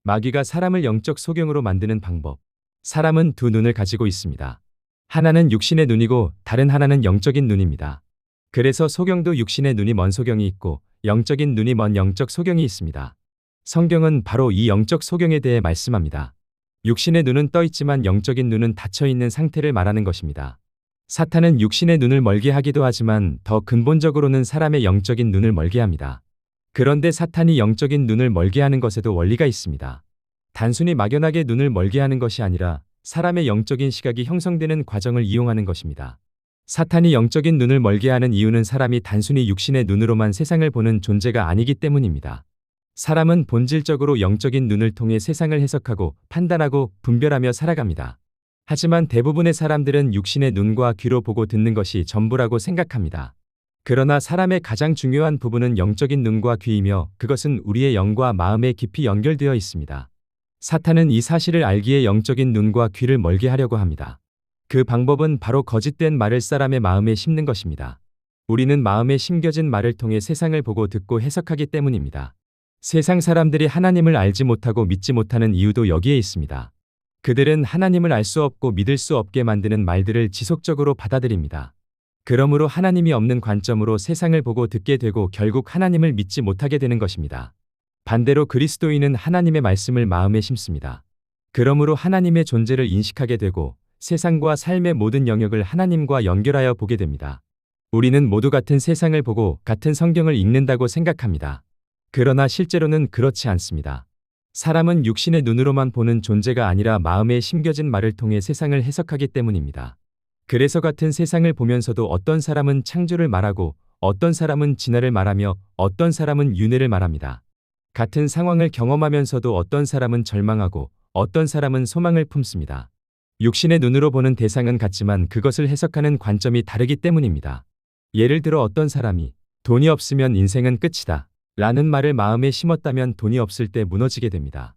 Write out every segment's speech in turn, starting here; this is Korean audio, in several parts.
마귀가 사람을 영적 소경으로 만드는 방법. 사람은 두 눈을 가지고 있습니다. 하나는 육신의 눈이고 다른 하나는 영적인 눈입니다. 그래서 소경도 육신의 눈이 먼 소경이 있고 영적인 눈이 먼 영적 소경이 있습니다. 성경은 바로 이 영적 소경에 대해 말씀합니다. 육신의 눈은 떠 있지만 영적인 눈은 닫혀 있는 상태를 말하는 것입니다. 사탄은 육신의 눈을 멀게 하기도 하지만 더 근본적으로는 사람의 영적인 눈을 멀게 합니다. 그런데 사탄이 영적인 눈을 멀게 하는 것에도 원리가 있습니다. 단순히 막연하게 눈을 멀게 하는 것이 아니라 사람의 영적인 시각이 형성되는 과정을 이용하는 것입니다. 사탄이 영적인 눈을 멀게 하는 이유는 사람이 단순히 육신의 눈으로만 세상을 보는 존재가 아니기 때문입니다. 사람은 본질적으로 영적인 눈을 통해 세상을 해석하고 판단하고 분별하며 살아갑니다. 하지만 대부분의 사람들은 육신의 눈과 귀로 보고 듣는 것이 전부라고 생각합니다. 그러나 사람의 가장 중요한 부분은 영적인 눈과 귀이며 그것은 우리의 영과 마음에 깊이 연결되어 있습니다. 사탄은 이 사실을 알기에 영적인 눈과 귀를 멀게 하려고 합니다. 그 방법은 바로 거짓된 말을 사람의 마음에 심는 것입니다. 우리는 마음에 심겨진 말을 통해 세상을 보고 듣고 해석하기 때문입니다. 세상 사람들이 하나님을 알지 못하고 믿지 못하는 이유도 여기에 있습니다. 그들은 하나님을 알 수 없고 믿을 수 없게 만드는 말들을 지속적으로 받아들입니다. 그러므로 하나님이 없는 관점으로 세상을 보고 듣게 되고 결국 하나님을 믿지 못하게 되는 것입니다. 반대로 그리스도인은 하나님의 말씀을 마음에 심습니다. 그러므로 하나님의 존재를 인식하게 되고 세상과 삶의 모든 영역을 하나님과 연결하여 보게 됩니다. 우리는 모두 같은 세상을 보고 같은 성경을 읽는다고 생각합니다. 그러나 실제로는 그렇지 않습니다. 사람은 육신의 눈으로만 보는 존재가 아니라 마음에 심겨진 말을 통해 세상을 해석하기 때문입니다. 그래서 같은 세상을 보면서도 어떤 사람은 창조를 말하고 어떤 사람은 진화를 말하며 어떤 사람은 윤회를 말합니다. 같은 상황을 경험하면서도 어떤 사람은 절망하고 어떤 사람은 소망을 품습니다. 육신의 눈으로 보는 대상은 같지만 그것을 해석하는 관점이 다르기 때문입니다. 예를 들어 어떤 사람이 돈이 없으면 인생은 끝이다 라는 말을 마음에 심었다면 돈이 없을 때 무너지게 됩니다.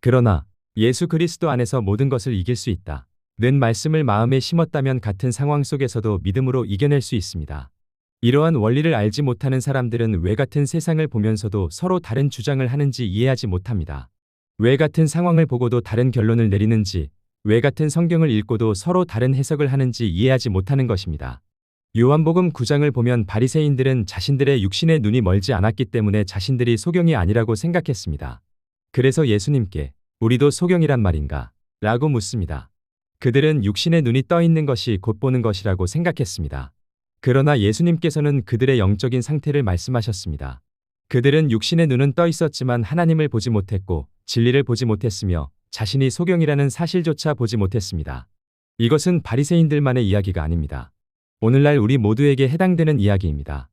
그러나 예수 그리스도 안에서 모든 것을 이길 수 있다 는 말씀을 마음에 심었다면 같은 상황 속에서도 믿음으로 이겨낼 수 있습니다. 이러한 원리를 알지 못하는 사람들은 왜 같은 세상을 보면서도 서로 다른 주장을 하는지 이해하지 못합니다. 왜 같은 상황을 보고도 다른 결론을 내리는지, 왜 같은 성경을 읽고도 서로 다른 해석을 하는지 이해하지 못하는 것입니다. 요한복음 9장을 보면 바리새인들은 자신들의 육신의 눈이 멀지 않았기 때문에 자신들이 소경이 아니라고 생각했습니다. 그래서 예수님께 우리도 소경이란 말인가? 라고 묻습니다. 그들은 육신의 눈이 떠 있는 것이 곧 보는 것이라고 생각했습니다. 그러나 예수님께서는 그들의 영적인 상태를 말씀하셨습니다. 그들은 육신의 눈은 떠 있었지만 하나님을 보지 못했고 진리를 보지 못했으며 자신이 소경이라는 사실조차 보지 못했습니다. 이것은 바리새인들만의 이야기가 아닙니다. 오늘날 우리 모두에게 해당되는 이야기입니다.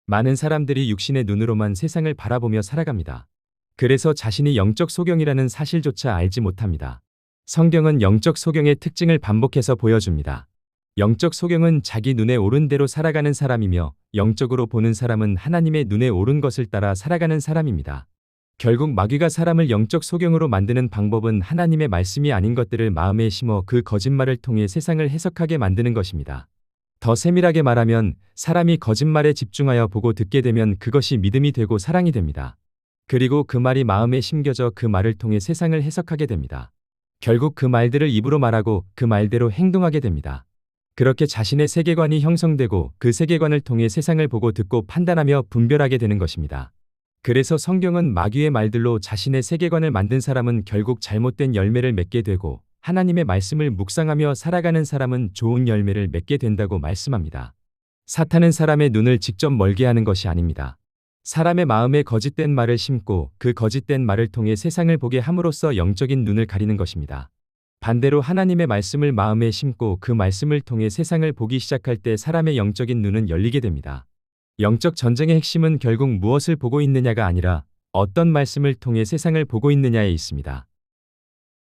많은 사람들이 육신의 눈으로만 세상을 바라보며 살아갑니다. 그래서 자신이 영적 소경이라는 사실조차 알지 못합니다. 성경은 영적 소경의 특징을 반복해서 보여줍니다. 영적 소경은 자기 눈에 오른 대로 살아가는 사람이며 영적으로 보는 사람은 하나님의 눈에 오른 것을 따라 살아가는 사람입니다. 결국 마귀가 사람을 영적 소경으로 만드는 방법은 하나님의 말씀이 아닌 것들을 마음에 심어 그 거짓말을 통해 세상을 해석하게 만드는 것입니다. 더 세밀하게 말하면 사람이 거짓말에 집중하여 보고 듣게 되면 그것이 믿음이 되고 사랑이 됩니다. 그리고 그 말이 마음에 심겨져 그 말을 통해 세상을 해석하게 됩니다. 결국 그 말들을 입으로 말하고 그 말대로 행동하게 됩니다. 그렇게 자신의 세계관이 형성되고 그 세계관을 통해 세상을 보고 듣고 판단하며 분별하게 되는 것입니다. 그래서 성경은 마귀의 말들로 자신의 세계관을 만든 사람은 결국 잘못된 열매를 맺게 되고 하나님의 말씀을 묵상하며 살아가는 사람은 좋은 열매를 맺게 된다고 말씀합니다. 사탄은 사람의 눈을 직접 멀게 하는 것이 아닙니다. 사람의 마음에 거짓된 말을 심고 그 거짓된 말을 통해 세상을 보게 함으로써 영적인 눈을 가리는 것입니다. 반대로 하나님의 말씀을 마음에 심고 그 말씀을 통해 세상을 보기 시작할 때 사람의 영적인 눈은 열리게 됩니다. 영적 전쟁의 핵심은 결국 무엇을 보고 있느냐가 아니라 어떤 말씀을 통해 세상을 보고 있느냐에 있습니다.